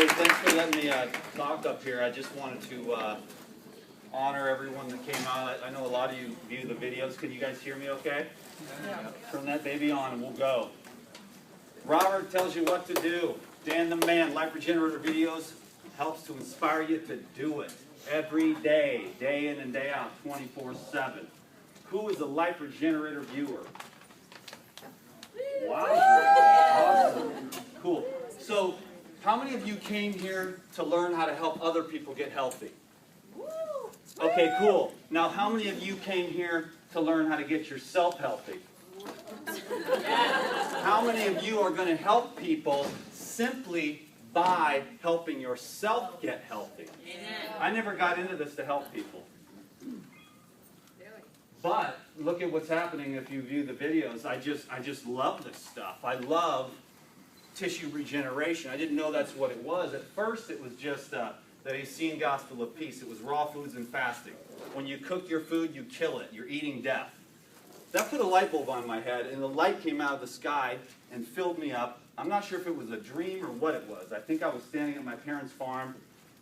Hey, thanks for letting me talk up here. I just wanted to honor everyone that came out. I know a lot of you view the videos. Can you guys hear me okay? Yeah. Turn that baby on and we'll go. Robert tells you what to do. Dan the Man, Life Regenerator videos, helps to inspire you to do it every day, day in and day out, 24/7. Who is a Life Regenerator viewer? Wow, awesome, cool. So, how many of you came here to learn how to help other people get healthy? Okay, cool. Now, how many of you came here to learn how to get yourself healthy? How many of you are going to help people simply by helping yourself get healthy? I never got into this to help people. But look at what's happening if you view the videos. I just love this stuff. I love tissue regeneration. I didn't know that's what it was. At first it was just the Essene Gospel of Peace. It was raw foods and fasting. When you cook your food, you kill it. You're eating death. That put a light bulb on my head, and the light came out of the sky and filled me up. I'm not sure if it was a dream or what it was. I think I was standing at my parents' farm,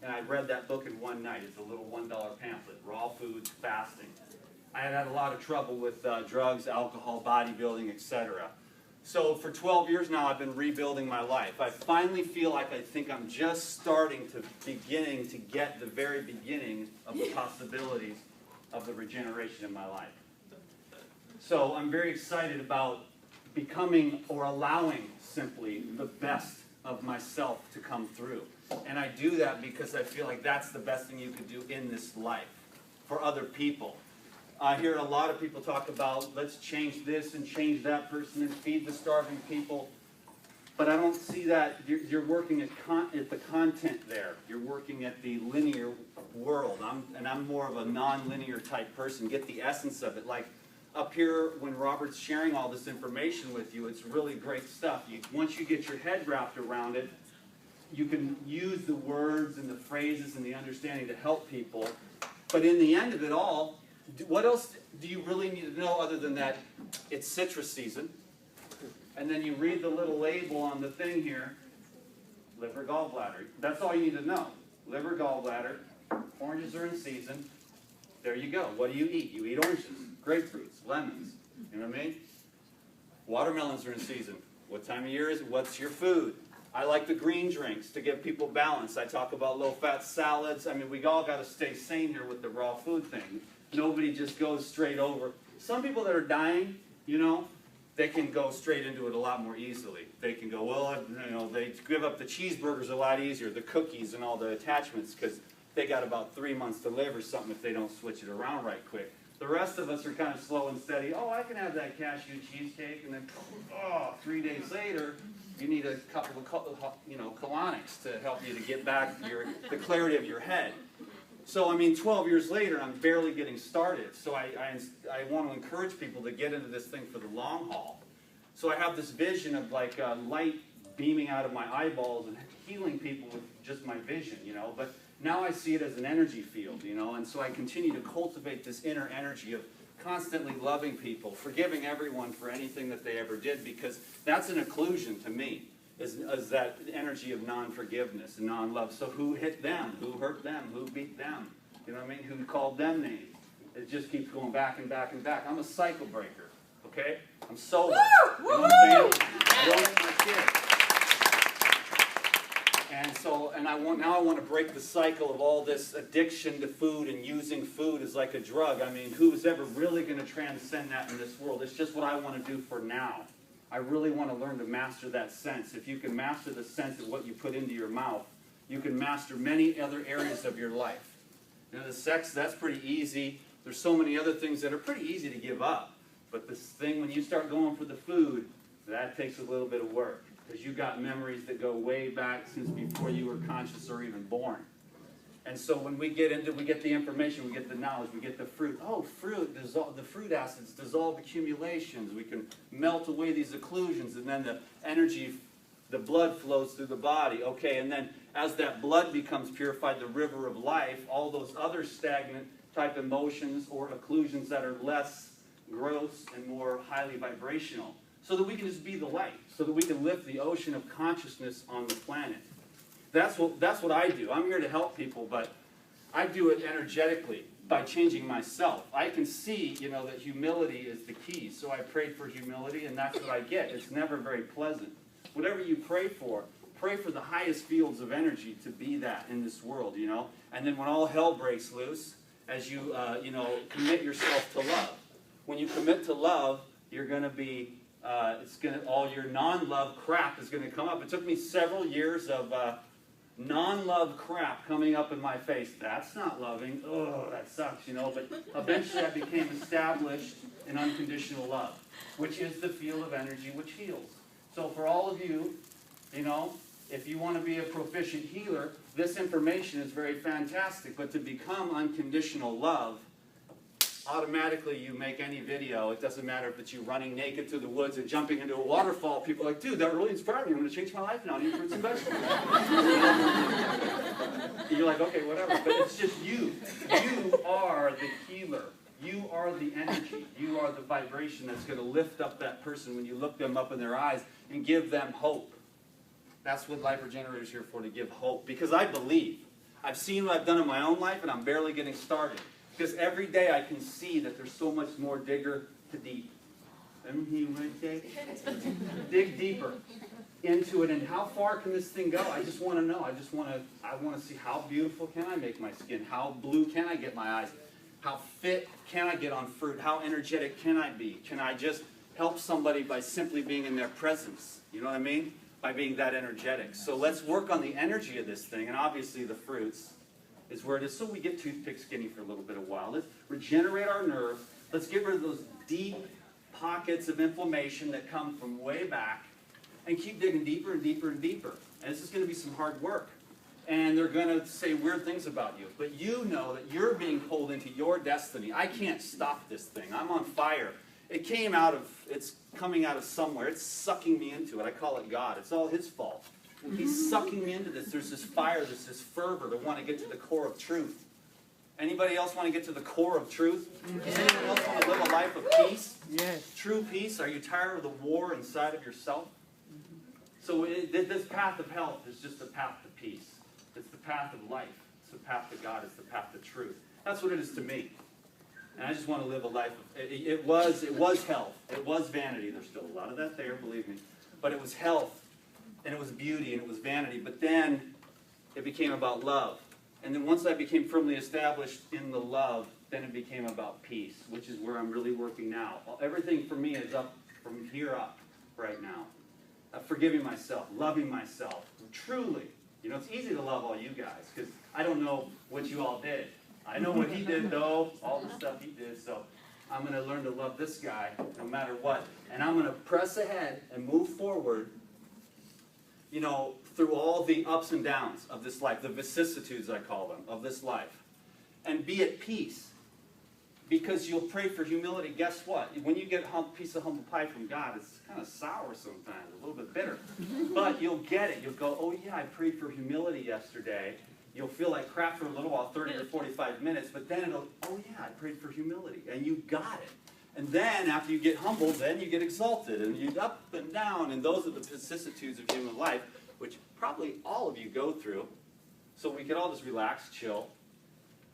and I read that book in one night. It's a little $1 pamphlet, Raw Foods, Fasting. I had had a lot of trouble with drugs, alcohol, bodybuilding, etc. So for 12 years now, I've been rebuilding my life. I finally feel like I think I'm just starting to beginning to get the very beginning of the possibilities of the regeneration in my life. So I'm very excited about becoming or allowing simply the best of myself to come through. And I do that because I feel like that's the best thing you could do in this life for other people. I hear a lot of people talk about, let's change this and change that person and feed the starving people. But I don't see that. You're working at the content there. You're working at the linear world. I'm more of a non-linear type person. Get the essence of it. Like up here, when Robert's sharing all this information with you, it's really great stuff. Once you get your head wrapped around it, you can use the words and the phrases and the understanding to help people. But in the end of it all, what else do you really need to know other than that it's citrus season? And then you read the little label on the thing here, liver, gallbladder. That's all you need to know. Liver, gallbladder, oranges are in season. There you go. What do you eat? You eat oranges, grapefruits, lemons. You know what I mean? Watermelons are in season. What time of year is it? What's your food? I like the green drinks to give people balance. I talk about low-fat salads. I mean, we all got to stay sane here with the raw food thing. Nobody just goes straight over. Some people that are dying, you know, they can go straight into it a lot more easily. They can go, well, you know, they give up the cheeseburgers a lot easier, the cookies and all the attachments, because they got about 3 months to live or something if they don't switch it around right quick. The rest of us are kind of slow and steady. Oh, I can have that cashew cheesecake, and then, oh, 3 days later, you need a couple of, you know, colonics to help you to get back the clarity of your head. So, I mean, 12 years later, I'm barely getting started. So I want to encourage people to get into this thing for the long haul. So I have this vision of like light beaming out of my eyeballs and healing people with just my vision, you know. But now I see it as an energy field, you know. And so I continue to cultivate this inner energy of constantly loving people, forgiving everyone for anything that they ever did, because that's an occlusion to me. Is that energy of non-forgiveness and non-love. So who hit them? Who hurt them? Who beat them? You know what I mean? Who called them names? It just keeps going back and back and back. I'm a cycle breaker, okay? I'm sober. You know what I'm saying? I don't hit my kids. And so, now I want to break the cycle of all this addiction to food and using food as like a drug. I mean, who's ever really going to transcend that in this world? It's just what I want to do for now. I really want to learn to master that sense. If you can master the sense of what you put into your mouth, you can master many other areas of your life. You know, the sex, that's pretty easy. There's so many other things that are pretty easy to give up. But this thing, when you start going for the food, that takes a little bit of work. Because you've got memories that go way back since before you were conscious or even born. And so when we get the information, we get the knowledge, we get the fruit. Oh, the fruit acids dissolve accumulations. We can melt away these occlusions, and then the energy, the blood flows through the body. Okay, and then as that blood becomes purified, the river of life, all those other stagnant type emotions or occlusions that are less gross and more highly vibrational, so that we can just be the light, so that we can lift the ocean of consciousness on the planet. That's what I do. I'm here to help people, but I do it energetically by changing myself. I can see, that humility is the key. So I prayed for humility, and that's what I get. It's never very pleasant. Whatever you pray for the highest fields of energy to be that in this world, And then when all hell breaks loose, as you, commit yourself to love. When you commit to love, you're going to be, all your non-love crap is going to come up. It took me several years of non-love crap coming up in my face. That's not loving. Oh, that sucks, But eventually I became established in unconditional love, which is the field of energy which heals. So for all of you, if you want to be a proficient healer, this information is very fantastic. But to become unconditional love, automatically you make any video. It doesn't matter if it's you running naked through the woods and jumping into a waterfall. People are like, dude, that really inspired me. I'm going to change my life now and eat fruits and vegetables. You're like, okay, whatever. But it's just you. You are the healer. You are the energy. You are the vibration that's going to lift up that person when you look them up in their eyes and give them hope. That's what Life Regenerator is here for, to give hope. Because I believe. I've seen what I've done in my own life, and I'm barely getting started. Because every day I can see that there's so much more digger to deep. Dig deeper into it. And how far can this thing go? I just want to know. I want to see how beautiful can I make my skin? How blue can I get my eyes? How fit can I get on fruit? How energetic can I be? Can I just help somebody by simply being in their presence? You know what I mean? By being that energetic. So let's work on the energy of this thing, and obviously the fruits is where it is. So we get toothpick skinny for a little bit of while. Let's regenerate our nerve. Let's get rid of those deep pockets of inflammation that come from way back, and keep digging deeper and deeper and deeper. And this is going to be some hard work. And they're going to say weird things about you. But you know that you're being pulled into your destiny. I can't stop this thing. I'm on fire. It's coming out of somewhere. It's sucking me into it. I call it God. It's all His fault. He's sucking me into this. There's this fire, there's this fervor to want to get to the core of truth. Anybody else want to get to the core of truth? Does anyone else want to live a life of peace? Yes. True peace? Are you tired of the war inside of yourself? So this path of health is just the path to peace. It's the path of life. It's the path to God. It's the path to truth. That's what it is to me. And I just want to live a life of, it was health. It was vanity. There's still a lot of that there, believe me. But it was health, and it was beauty, and it was vanity. But then it became about love. And then once I became firmly established in the love, then it became about peace, which is where I'm really working now. Everything for me is up from here up right now. Forgiving myself, loving myself, truly. It's easy to love all you guys, because I don't know what you all did. I know what he did, though, all the stuff he did, so I'm going to learn to love this guy no matter what. And I'm going to press ahead and move forward, through all the ups and downs of this life, the vicissitudes, I call them, of this life. And be at peace. Because you'll pray for humility. Guess what? When you get a piece of humble pie from God, it's kind of sour sometimes, a little bit bitter. But you'll get it. You'll go, oh yeah, I prayed for humility yesterday. You'll feel like crap for a little while, 30 or 45 minutes, but then it'll, oh yeah, I prayed for humility. And you got it. And then after you get humbled, then you get exalted. And you up and down. And those are the vicissitudes of human life, which probably all of you go through. So we can all just relax, chill,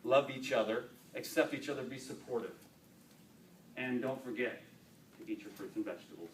love each other, accept each other, be supportive. And don't forget to eat your fruits and vegetables.